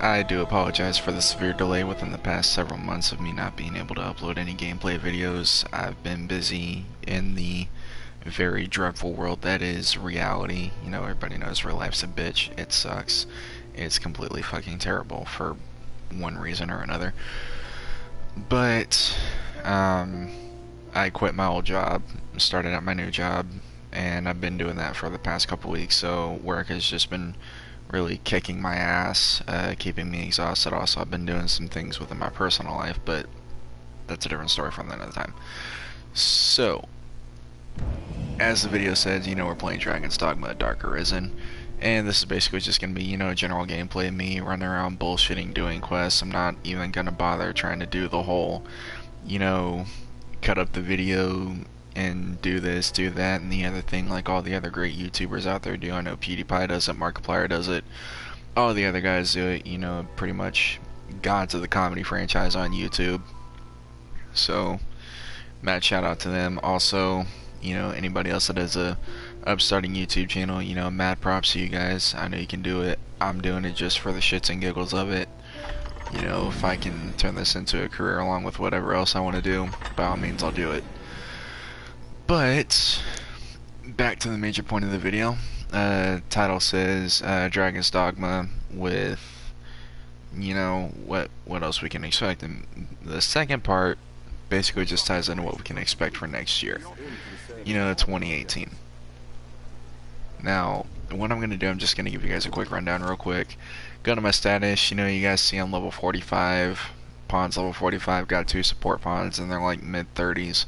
I do apologize for the severe delay within the past several months of me not being able to upload any gameplay videos. I've been busy in the very dreadful world that is reality. You know, everybody knows real life's a bitch. It sucks. It's completely fucking terrible for one reason or another. But, I quit my old job, started at my new job, and I've been doing that for the past couple weeks, so work has just been really kicking my ass, keeping me exhausted. Also, I've been doing some things within my personal life, but that's a different story from another time. So, as the video says, you know, we're playing Dragon's Dogma Dark Arisen, and this is basically just going to be, you know, general gameplay, me running around bullshitting, doing quests. I'm not even going to bother trying to do the whole, you know, cut up the video and do this, do that, and the other thing like all the other great YouTubers out there do. I know PewDiePie does it, Markiplier does it, all the other guys do it, you know, pretty much gods of the comedy franchise on YouTube. So, mad shout out to them. Also, you know, anybody else that has a upstarting YouTube channel, you know, mad props to you guys. I know you can do it. I'm doing it just for the shits and giggles of it. You know, if I can turn this into a career along with whatever else I want to do, by all means I'll do it. But, back to the major point of the video. Title says Dragon's Dogma with, you know, what else we can expect. And the second part basically just ties into what we can expect for next year. You know, 2018. Now, what I'm going to do, I'm just going to give you guys a quick rundown real quick. Go to my status, you know, you guys see I'm level 45, pawns level 45, got 2 support pawns, and they're like mid-30s.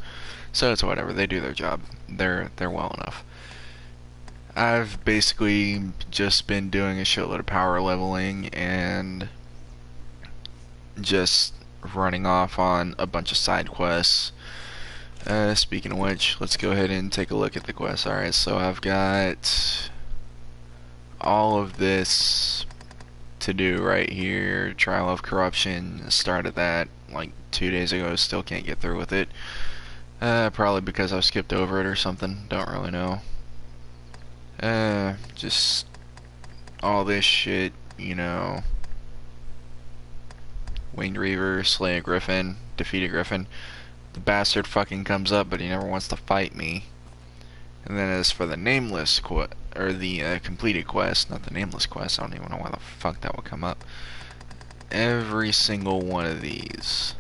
So it's whatever, they do their job. They're well enough. I've basically just been doing a shitload of power leveling and just running off on a bunch of side quests. Speaking of which, let's go ahead and take a look at the quests. Alright, so I've got all of this to do right here. Trial of Corruption, started that like 2 days ago, still can't get through with it. Probably because I skipped over it or something, don't really know. Just all this shit, you know. Winged Reaver, slay a Griffin, defeat a Griffin. The bastard fucking comes up, but he never wants to fight me. And then as for the nameless quest, or the completed quest, not the nameless quest, I don't even know why the fuck that would come up. Every single one of these,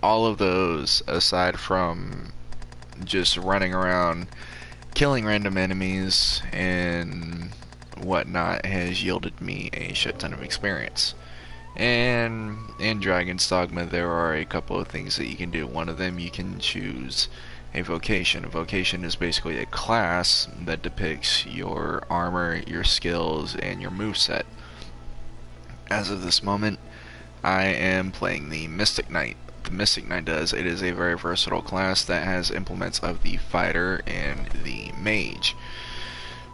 all of those, aside from just running around killing random enemies and whatnot, has yielded me a shit ton of experience. And in Dragon's Dogma there are a couple of things that you can do. One of them, you can choose a vocation. A vocation is basically a class that depicts your armor, your skills, and your moveset. As of this moment, I am playing the Mystic Knight. The Mystic Knight does, it is a very versatile class that has implements of the fighter and the mage.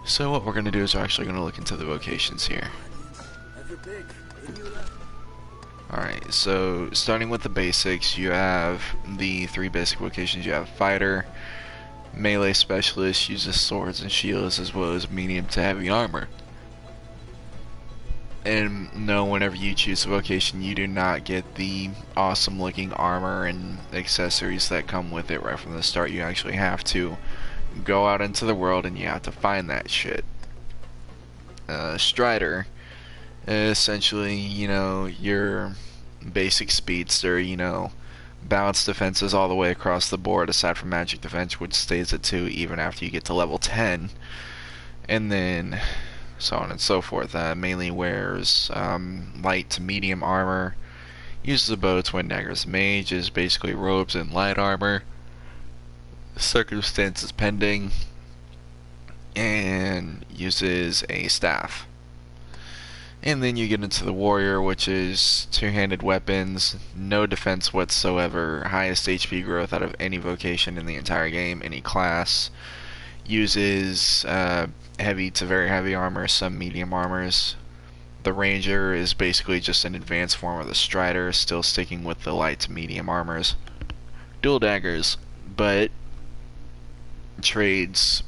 So what we're going to do is we're actually going to look into the vocations here. Alright, so starting with the basics, you have the 3 basic vocations. You have fighter, melee specialist, uses swords and shields, as well as medium to heavy armor. And no, whenever you choose a vocation, you do not get the awesome looking armor and accessories that come with it right from the start. You actually have to go out into the world and you have to find that shit. Strider, essentially, you know, your basic speedster, you know, balanced defenses all the way across the board, aside from magic defense, which stays at 2 even after you get to level 10. And then so on and so forth. Mainly wears light to medium armor, uses a bow, twin daggers. Mage is basically robes and light armor, circumstances pending, and uses a staff. And then you get into the warrior, which is two-handed weapons, no defense whatsoever, highest HP growth out of any vocation in the entire game, any class. Uses heavy to very heavy armor, some medium armors. The ranger is basically just an advanced form of the strider, still sticking with the light to medium armors. Dual daggers, but trades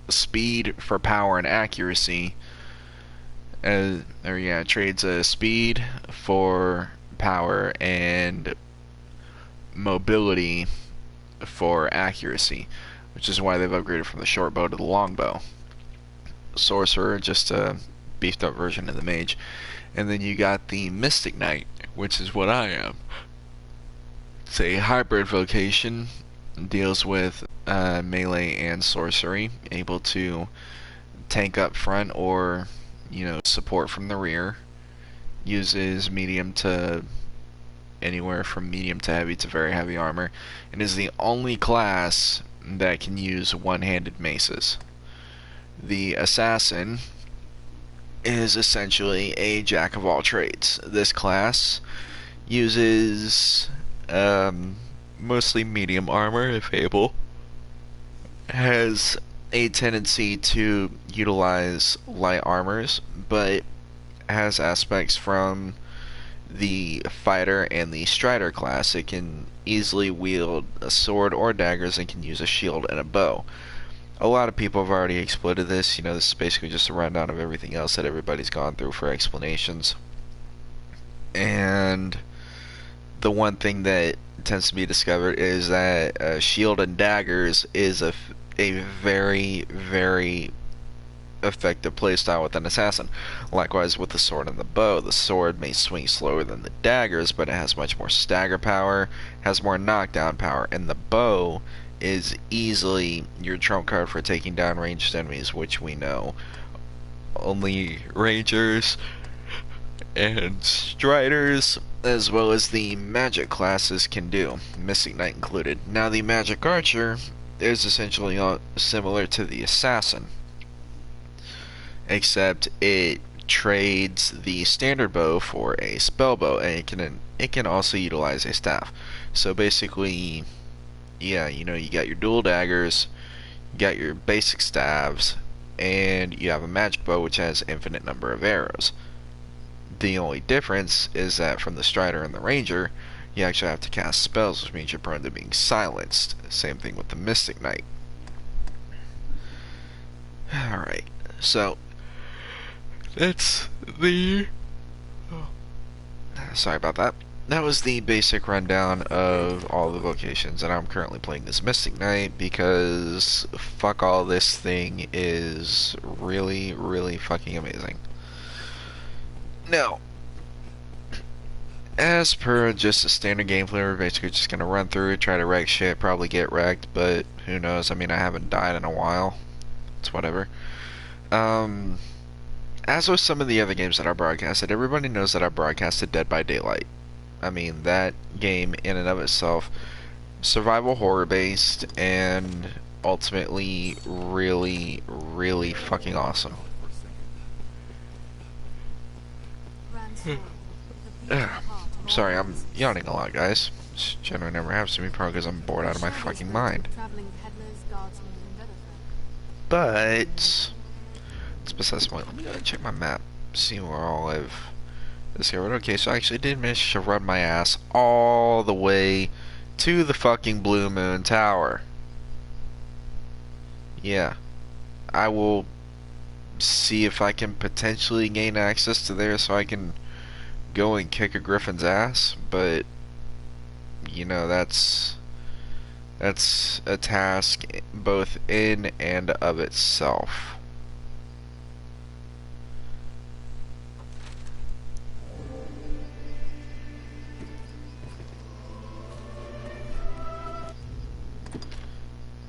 speed for power and accuracy, or yeah, trades speed for power and mobility for accuracy, which is why they've upgraded from the short bow to the long bow. Sorcerer, just a beefed up version of the mage. And then you got the Mystic Knight, which is what I am. It's a hybrid vocation, deals with melee and sorcery, able to tank up front or, support from the rear. Uses medium to anywhere from medium to heavy to very heavy armor, and is the only class that can use one-handed maces. The Assassin is essentially a jack of all trades. This class uses mostly medium armor if able, has a tendency to utilize light armors, but has aspects from the fighter and the strider class. It can easily wield a sword or daggers and can use a shield and a bow. A lot of people have already exploited this. This is basically just a rundown of everything else that everybody's gone through for explanations. And the one thing that tends to be discovered is that shield and daggers is a very, very effective playstyle with an assassin. Likewise with the sword and the bow. The sword may swing slower than the daggers, but it has much more stagger power, has more knockdown power, and the bow is easily your trump card for taking down ranged enemies, which we know only rangers and striders, as well as the magic classes, can do, Mystic Knight included. Now the magic archer is essentially similar to the assassin, except it trades the standard bow for a spell bow, and it can also utilize a staff. So basically, yeah, you got your dual daggers, you got your basic staves, and you have a magic bow which has infinite number of arrows. The only difference is that from the strider and the ranger, you actually have to cast spells, which means you're prone to being silenced. Same thing with the Mystic Knight. Alright, so that's the... sorry about that. That was the basic rundown of all the vocations, and I'm currently playing this Mystic Knight because fuck all, this thing is really, really fucking amazing. Now, as per just a standard gameplay, we're basically just gonna run through it, try to wreck shit, probably get wrecked, but who knows? I mean, I haven't died in a while. It's whatever. As with some of the other games that I broadcasted, everybody knows that I broadcasted Dead by Daylight. I mean, that game in and of itself, survival horror based, and ultimately really, really fucking awesome. Sorry, I'm yawning a lot, guys. This generally never happens to me, probably because I'm bored out of my fucking mind. But it's besides the point. Let me go and check my map, see where all I've discovered. Okay, so I actually did manage to run my ass all the way to the fucking Blue Moon Tower. Yeah, I will see if I can potentially gain access to there so I can go and kick a griffin's ass, but that's a task both in and of itself.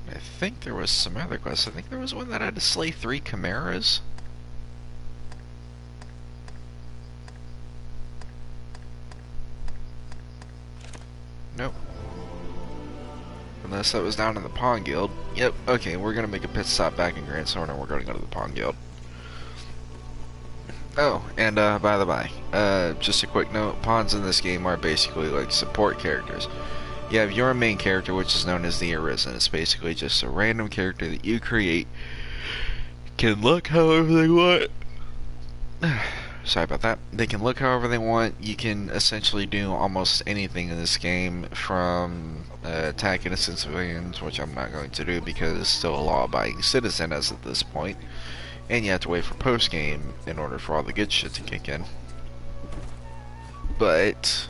I think there was some other quests. I think there was one that had to slay 3 chimeras. Nope. Unless that was down in the Pawn Guild. Yep, okay, we're gonna make a pit stop back in Grand Sorn and we're gonna go to the Pawn Guild. Oh, and by the by, just a quick note, pawns in this game are basically like support characters. You have your main character, which is known as the Arisen. It's basically just a random character that you create. Can look however they want. Sorry about that. They can look however they want. You can essentially do almost anything in this game, from attack innocent civilians, which I'm not going to do because it's still a law-abiding citizen as of this point. and you have to wait for post game in order for all the good shit to kick in. But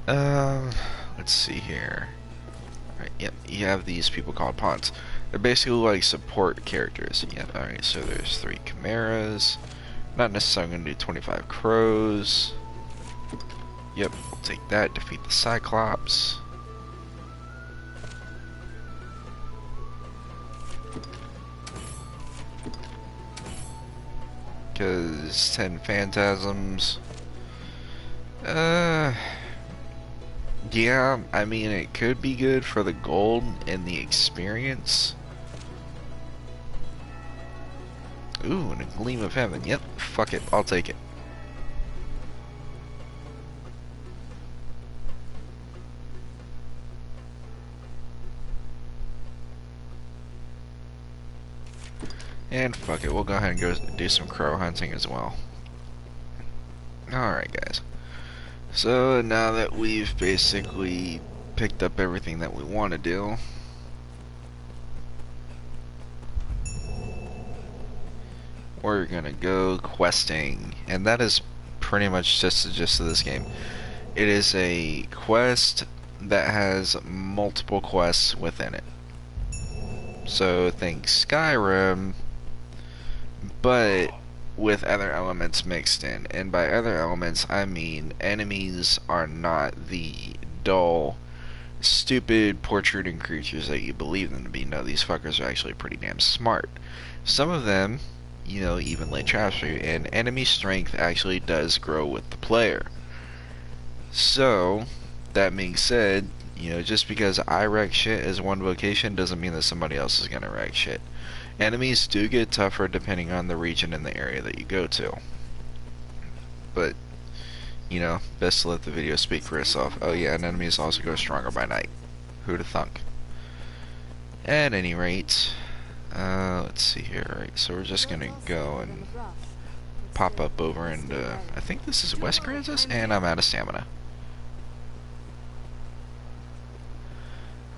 let's see here. Alright, yep, you have these people called pawns. They're basically like support characters. Yep, alright, so there's 3 chimeras. Not necessarily gonna do 25 crows. Yep, we'll take that, defeat the Cyclops. Because 10 phantasms. Yeah, I mean, it could be good for the gold and the experience. Ooh, and a gleam of heaven. Yep, fuck it, I'll take it. And fuck it, we'll go ahead and go do some crow hunting as well. Alright, guys. So now that we've basically picked up everything that we want to do, we're gonna go questing, and that is pretty much just the gist of this game. It is a quest that has multiple quests within it. So think Skyrim, but with other elements mixed in. And by other elements, I mean enemies are not the dull, stupid, protruding creatures that you believe them to be. No, these fuckers are actually pretty damn smart. Some of them, you know, even lay traps for you, and enemy strength actually does grow with the player. So, that being said, you know, just because I wreck shit as one vocation doesn't mean that somebody else is gonna wreck shit. Enemies do get tougher depending on the region and the area that you go to. But, you know, best to let the video speak for itself. Oh yeah, and enemies also go stronger by night. Who'da thunk? At any rate, let's see here. Alright, so we're just gonna go and pop up over into, I think this is West Kansas, and I'm out of stamina.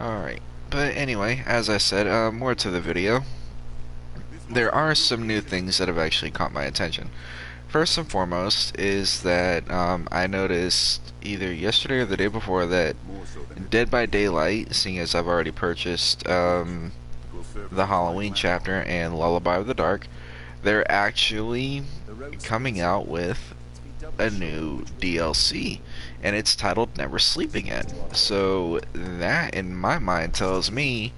Alright, but anyway, as I said, more to the video. There are some new things that have actually caught my attention. First and foremost is that I noticed either yesterday or the day before that Dead by Daylight, seeing as I've already purchased the Halloween chapter and Lullaby of the Dark, they're actually coming out with a new DLC, and it's titled Never Sleep Again. So that in my mind tells me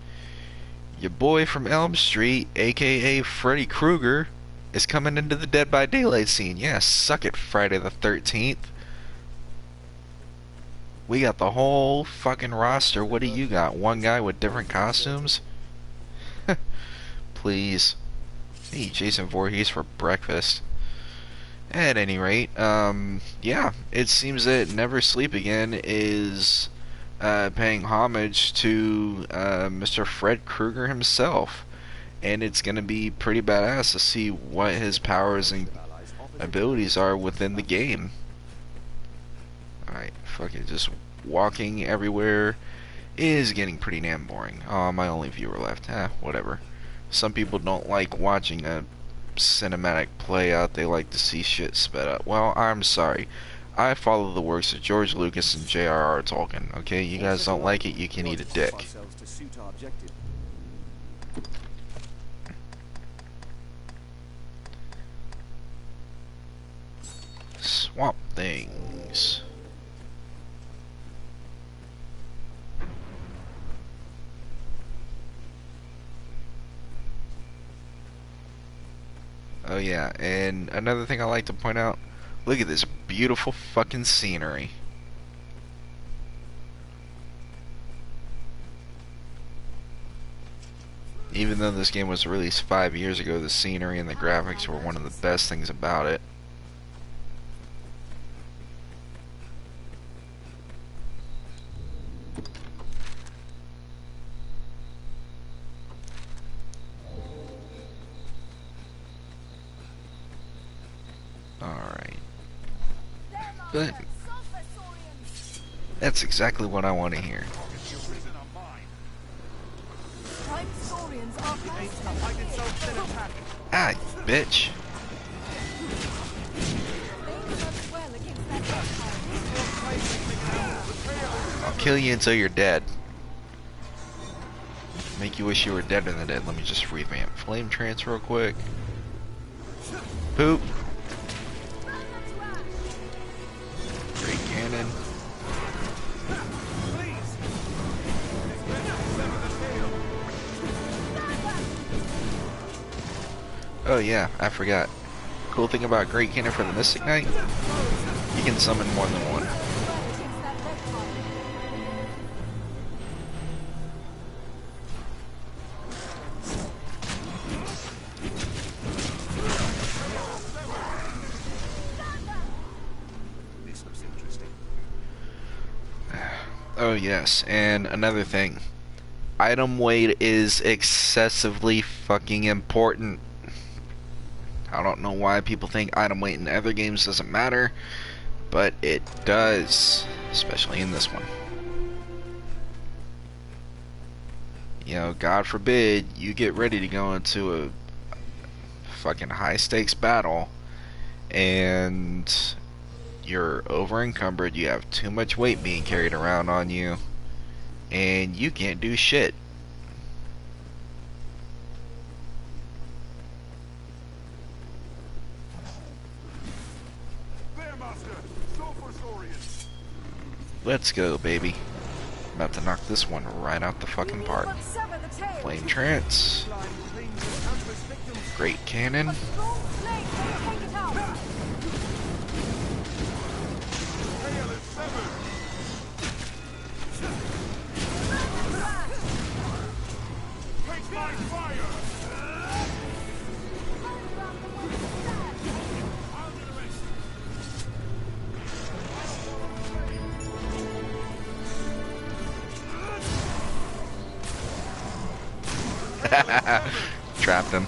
your boy from Elm Street, aka Freddy Krueger, is coming into the Dead by Daylight scene. Yeah, suck it, Friday the 13th. We got the whole fucking roster. What do you got? One guy with different costumes? Please. Hey, Jason Voorhees for breakfast. At any rate, yeah, it seems that Never Sleep Again is paying homage to Mr. Fred Krueger himself, and it's gonna be pretty badass to see what his powers and abilities are within the game. Alright, fuck it, just walking everywhere is getting pretty damn boring. Oh, my only viewer left. Whatever. Some people don't like watching a cinematic play out, they like to see shit sped up. Well, I'm sorry. I follow the works of George Lucas and J.R.R. Tolkien, okay? You guys don't like it, you can eat a dick. Swamp Things. Oh yeah, and another thing I like to point out, look at this beautiful fucking scenery. Even though this game was released 5 years ago, the scenery and the graphics were one of the best things about it. Alright. But that's exactly what I want to hear. Ah, bitch. I'll kill you until you're dead. Make you wish you were dead in the dead. Let me just revamp flame trance real quick. Poop. Great cannon. Oh yeah, I forgot. Cool thing about Great Cannon for the Mystic Knight, you can summon more than one. This looks interesting. Oh yes, and another thing. Item weight is excessively fucking important. I don't know why people think item weight in other games doesn't matter, but it does, especially in this one. You know, God forbid you get ready to go into a fucking high stakes battle and you're over encumbered, you have too much weight being carried around on you, and you can't do shit. Let's go, baby. I'm about to knock this one right out the fucking park. Flame trance. Great cannon. Trapped him.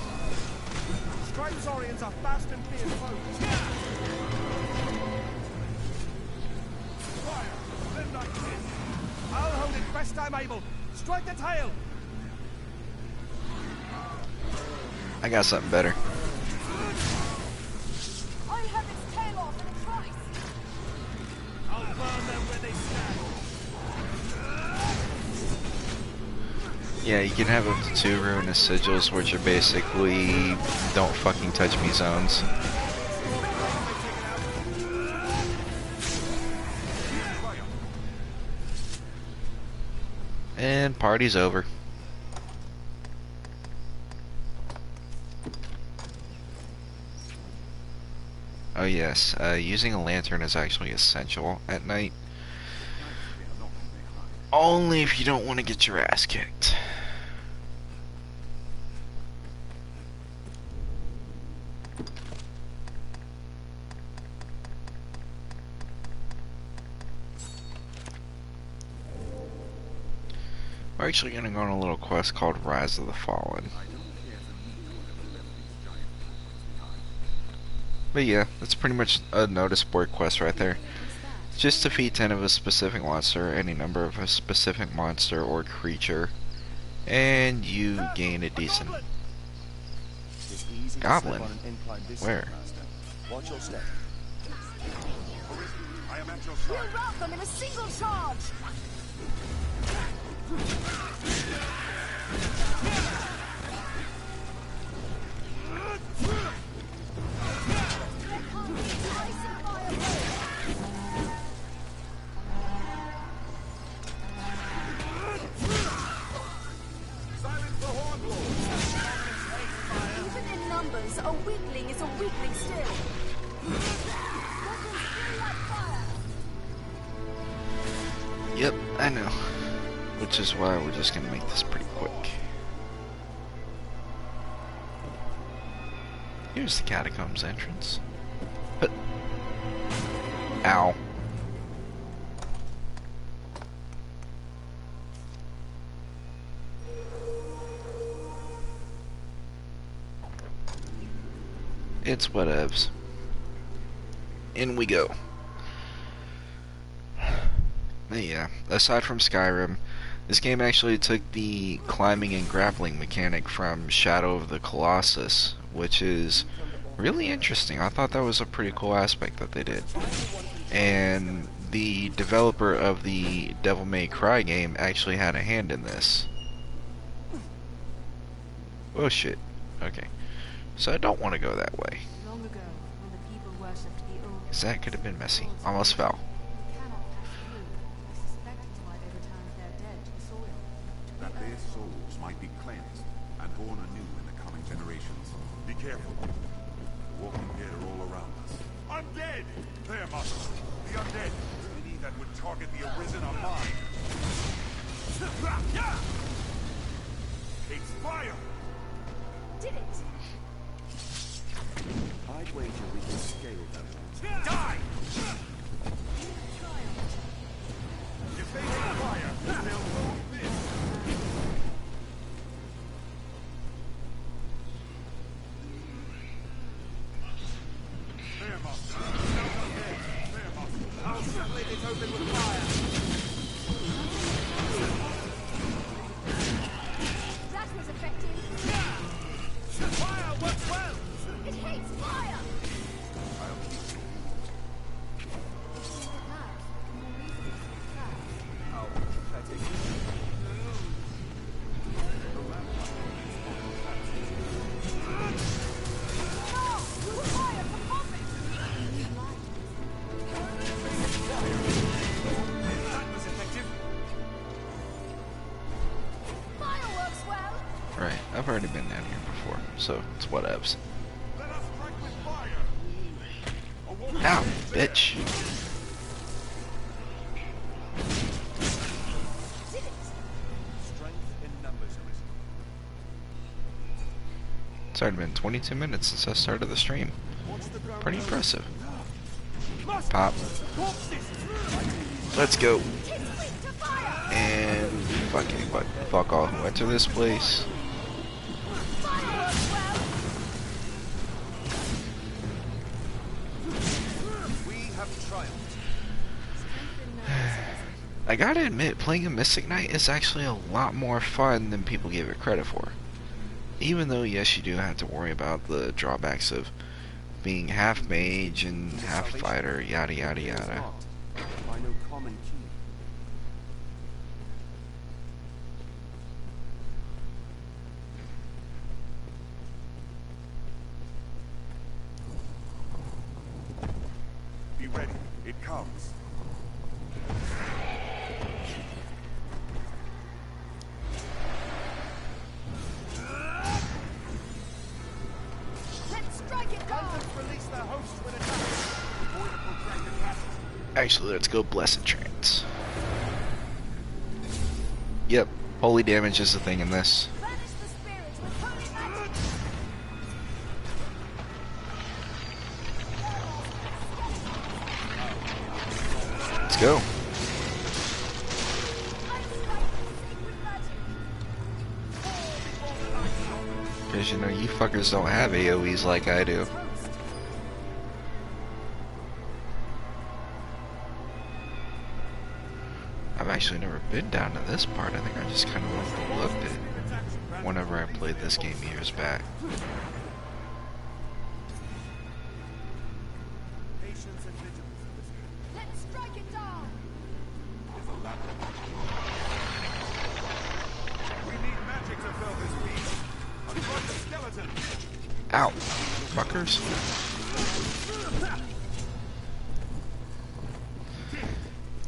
I'll hold it best I'm able. Strike the tail. I got something better. I'll have its tail off in a trice. I'll burn them where they stand. Yeah, you can have up to 2 ruinous sigils, which are basically don't fucking touch me zones. And party's over. Oh yes, using a lantern is actually essential at night. Only if you don't want to get your ass kicked. We're actually going to go on a little quest called Rise of the Fallen. But yeah, that's pretty much a notice board quest right there. Just defeat 10 of a specific monster, any number of a specific monster or creature, and you gain a decent goblin. Where? Watch your step. I am at your We'll side. rout them in a single charge. Even in numbers, a weakling is a weakling still. Yep, I know. Which is why we're just gonna make this pretty quick. Here's the catacombs entrance. But ow. It's whatevs. In we go. But yeah, aside from Skyrim, This game actually took the climbing and grappling mechanic from Shadow of the Colossus, which is really interesting. I thought that was a pretty cool aspect that they did. And the developer of the Devil May Cry game actually had a hand in this. Oh shit. Okay. So I don't want to go that way. Long ago, when the people worshipped the old, Because that could have been messy. Almost fell. we cannot pass through. I suspect it's why they returned their dead to the soil. That their souls might be cleansed and born anew in the coming generations. Be careful. The walking dead are all around us. Undead! There, Master. The undead. Any that would target the arisen are mine. It's fire! Did it? I'd wager we can scale them. Die! If they hate fire, they'll load this. There, Master. There, Master. I'll split it open with fire. That was effective. Fire works well! It hates fire! I'll keep you. How pathetic. Fire for profit! That was effective. Fire works well! Right, I've already been down here before, so it's whatevs. Let us strike with fire. A wolf Ow, is there. bitch. Did it? Strength in numbers, Arisen. It's already been 22 minutes since I started the stream. Pretty impressive. Pop. Let's go. It's weak to fire! And fuck all who enter this place. Fire works well! We have triumphed. Strength in numbers, I gotta admit, playing a Mystic Knight is actually a lot more fun than people give it credit for. Even though, yes, you do have to worry about the drawbacks of being half mage and half fighter, yada yada yada. By no common key. Be ready. It comes. Let's strike it down! Hunters release their hosts when attacked. Avoid a protracted passage. Actually, let's go Blessed Trance. Yep, holy damage is the thing in this. Banish the spirits with holy magic! Let's go. I strike with sacred magic! Because you know, you fuckers don't have AoEs like I do. Toast! I've actually never been down to this part. I think I just kind of overlooked it whenever I played this game years back. Patience and vigilance, Arisen. Let's strike it down! Is a ladder. We need magic to fill this beast. Unplug the skeleton. Ow, fuckers.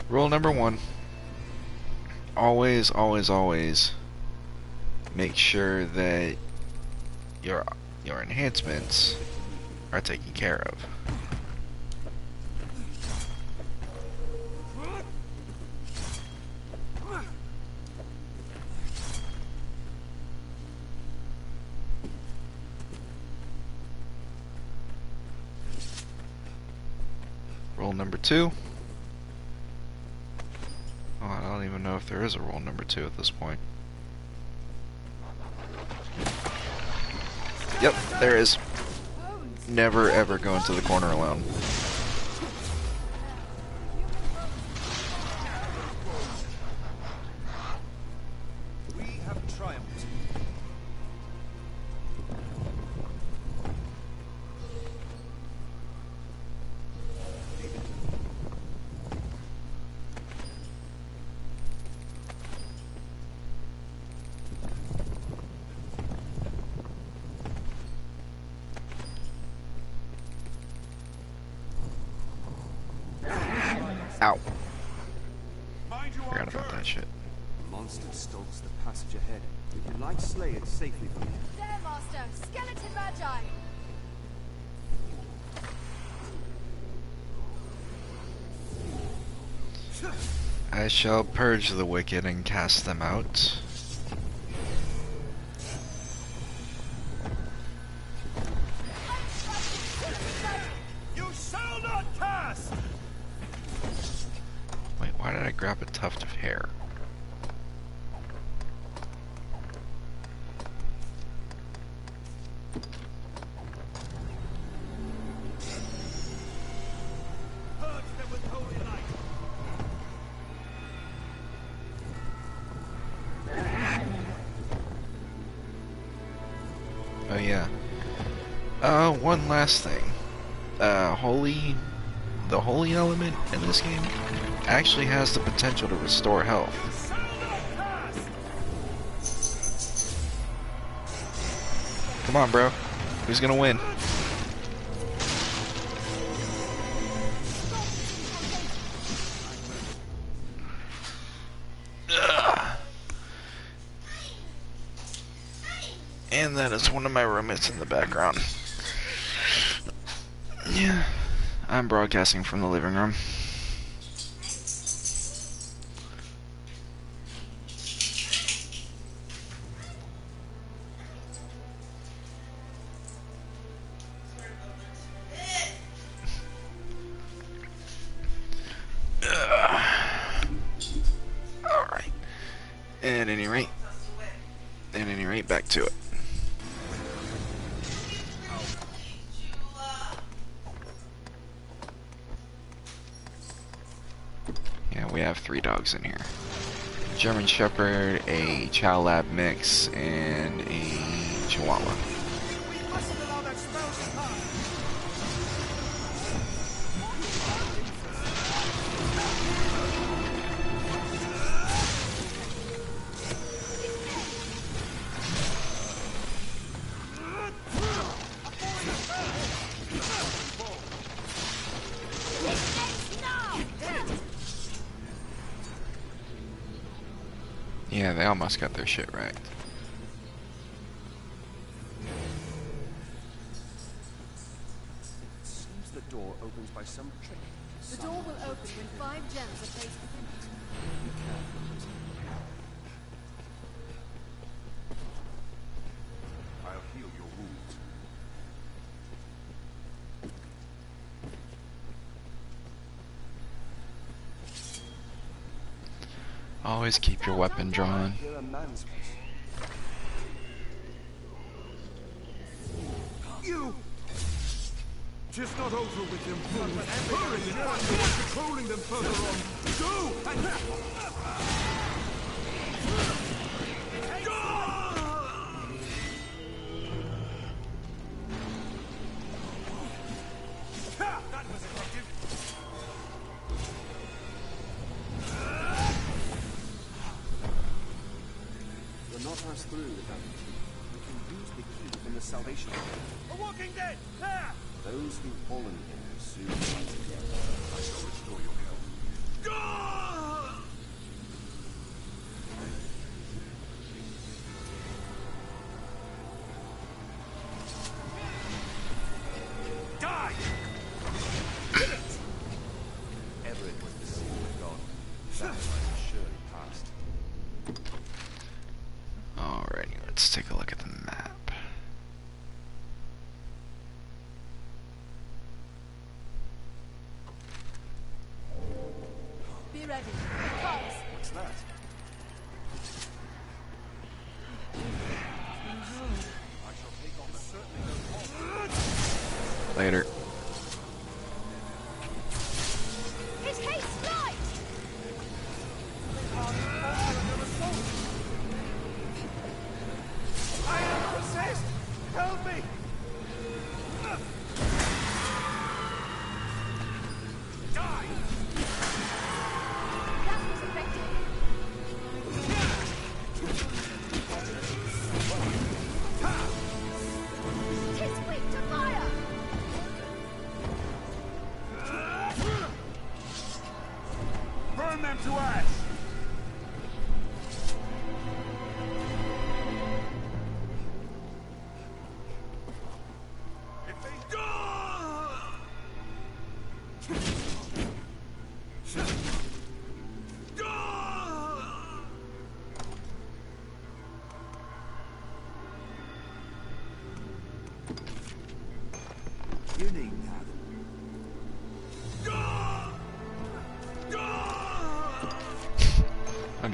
Rule number 1. Always, always, always make sure that your enhancements are taken care of. Rule number 2. Oh, I don't even know if there is a rule number 2 at this point. Yep, there is. Never ever go into the corner alone. that shit. Monster stalks the passage ahead. We can light slay it safely from here. There, Master! Skeleton Magi! I shall purge the wicked and cast them out. You shall not cast! Wait, why did I grab a tuft of hair? Purge them with holy light! Oh yeah. One last thing. The holy element in this game actually has the potential to restore health. Shall not cast! Come on, bro. Who's gonna win? Ugh. And that is one of my roommates in the background. Yeah, I'm broadcasting from the living room. Alright. At any rate, back to it. Yeah, we have 3 dogs in here. German Shepherd, a Chow Lab mix, and a Chihuahua. We mustn't allow that spell to pass! Yeah, they almost got their shit wrecked. Seems the door opens by some trick. The door will open when 5 gems are placed within it. Be careful, Lucy. I'll heal your wounds. Always keep your weapon drawn. You're a man's You! Just not over with them fools. Hurry and find the one controlling them further on. Go! And... Ha! That was effective. You'll not pass through without the key. You can use the key from the salvation. A walking dead! There! Those who've fallen here will soon rise again. I shall restore your health. Die! Everett was the seal of God. That time is surely past. Alrighty, let's take a look at the map. Be ready. It comes. What's that? I shall take on the certainly Later. His haste light! I am possessed! Help me! Die! That was effective. Tis weak to fire! Burn them to ash!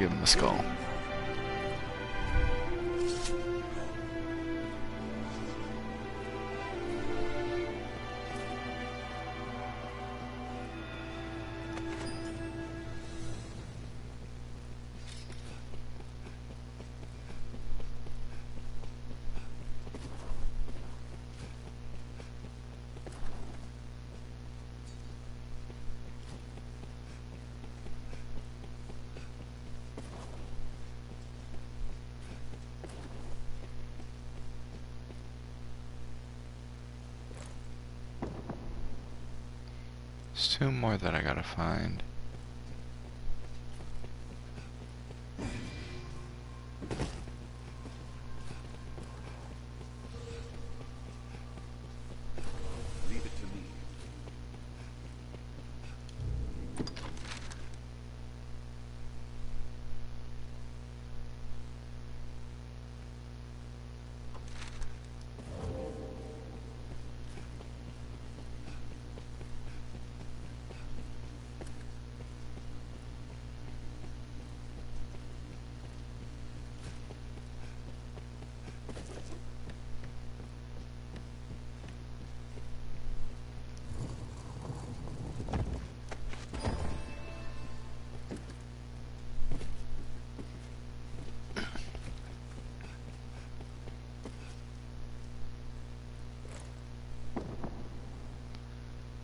give him the skull. There's two more that I gotta find. Leave it to me.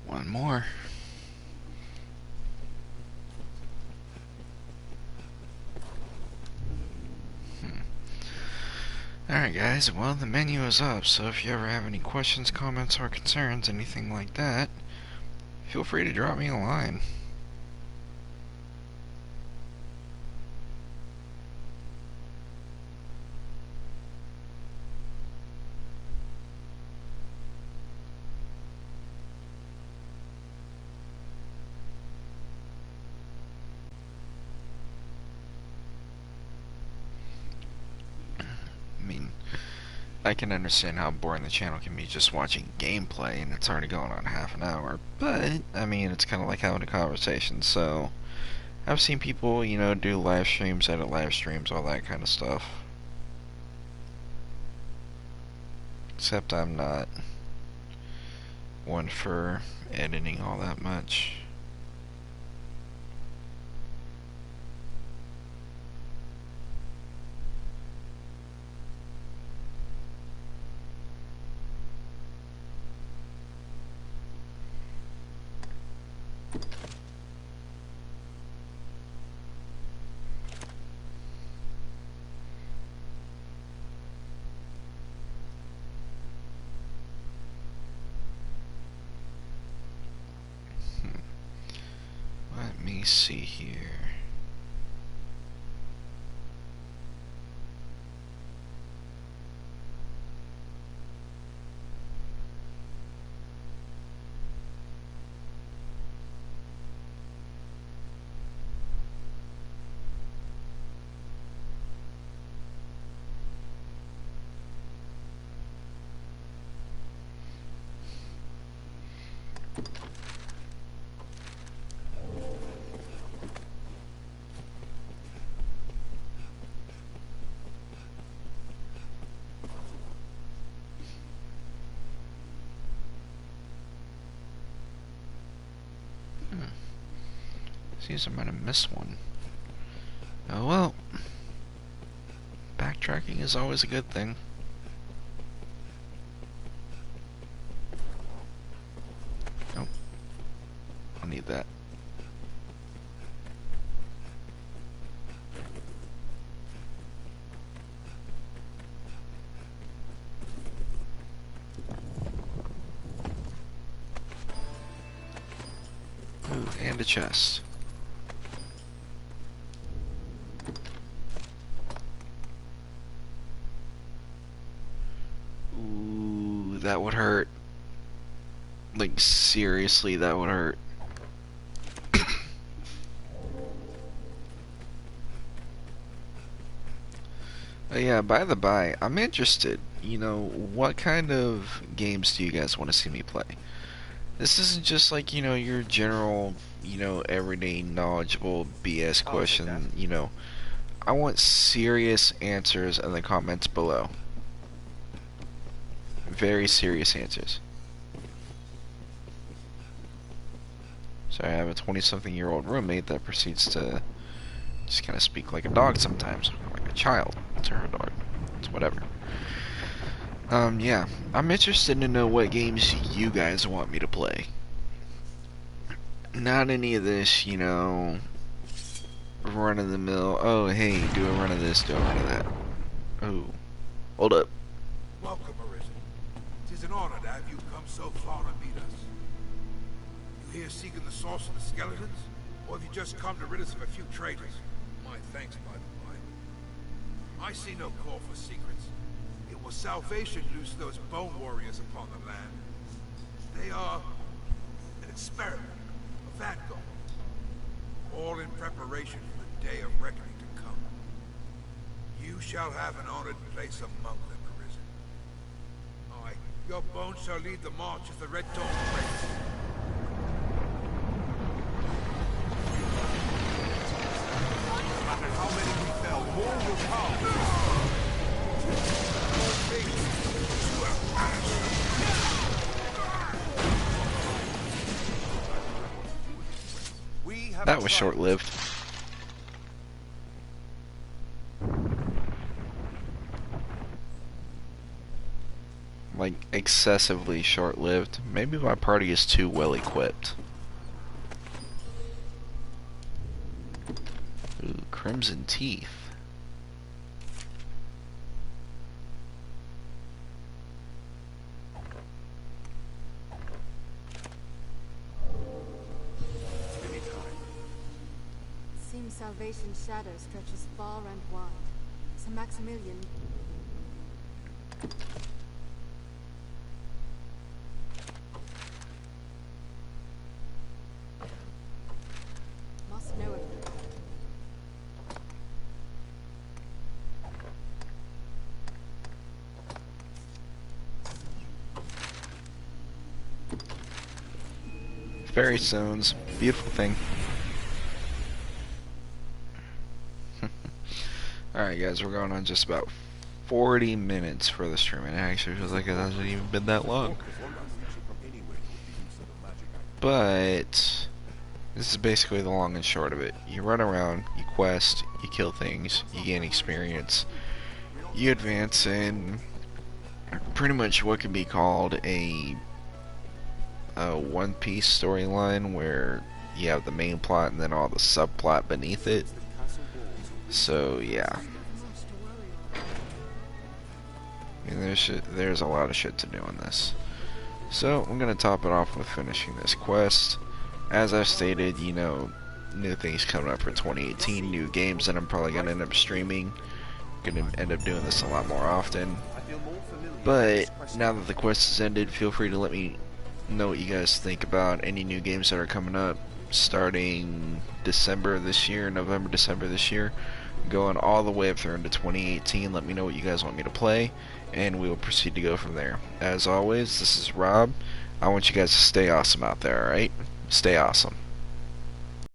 One more. Alright guys, well the menu is up, so if you ever have any questions, comments, or concerns, anything like that, feel free to drop me a line. I mean, I can understand how boring the channel can be just watching gameplay, and it's already going on half an hour, but, I mean, it's kind of like having a conversation, so I've seen people, you know, do live streams, edit live streams, all that kind of stuff. Except I'm not one for editing all that much. Let me see here. Seems I might have missed one. Oh well. Backtracking is always a good thing. Nope. I'll need that. Ooh, and a chest. Ooh, that would hurt. Like, seriously, that would hurt. Yeah, by the by, I'm interested. You know, what kind of games do you guys want to see me play? This isn't just like, you know, your general, you know, everyday knowledgeable BS I'll take question, that. you know, I want serious answers in the comments below. Very serious answers. So I have a 20-something-year-old roommate that proceeds to just kind of speak like a dog sometimes, like a child to her dog. It's whatever. Yeah, I'm interested to know what games you guys want me to play. Not any of this, you know, run of the mill. Oh, hey, do a run of this, do a run of that. Oh, hold up. Welcome, Arisen. 'Tis an honor to have you come so far to meet us. You here seeking the source of the skeletons? Or have you just come to rid us of a few traitors? My thanks, by the by. I see no call for secrets. It was salvation loosed those bone warriors upon the land. They are an experiment, a vanguard. All in preparation for the day of reckoning to come. You shall have an honored place among them, Arisen. Aye, your bones shall lead the march of the Red Dawn race. No matter how many we fell, more will come. That was short-lived. Like, excessively short-lived. Maybe my party is too well-equipped. Ooh, Crimson Teeth. Seems Salvation's shadow stretches far and wide. Sir Maximilian. Must know of them. Fairy stones. Beautiful thing. Alright guys, we're going on just about 40 minutes for the stream. It actually feels like it hasn't even been that long. But this is basically the long and short of it. You run around, you quest, you kill things, you gain experience, you advance in pretty much what could be called a One Piece storyline where you have the main plot and then all the subplot beneath it. So yeah, I mean, there's a lot of shit to do in this. So I'm gonna top it off with finishing this quest. As I've stated, you know, new things coming up for 2018, new games that I'm probably gonna end up streaming. Gonna end up doing this a lot more often. But now that the quest has ended, feel free to let me know what you guys think about any new games that are coming up starting December this year, November, December this year, going all the way up through into 2018. Let me know what you guys want me to play, and we will proceed to go from there. As always, this is Rob. I want you guys to stay awesome out there, alright? Stay awesome.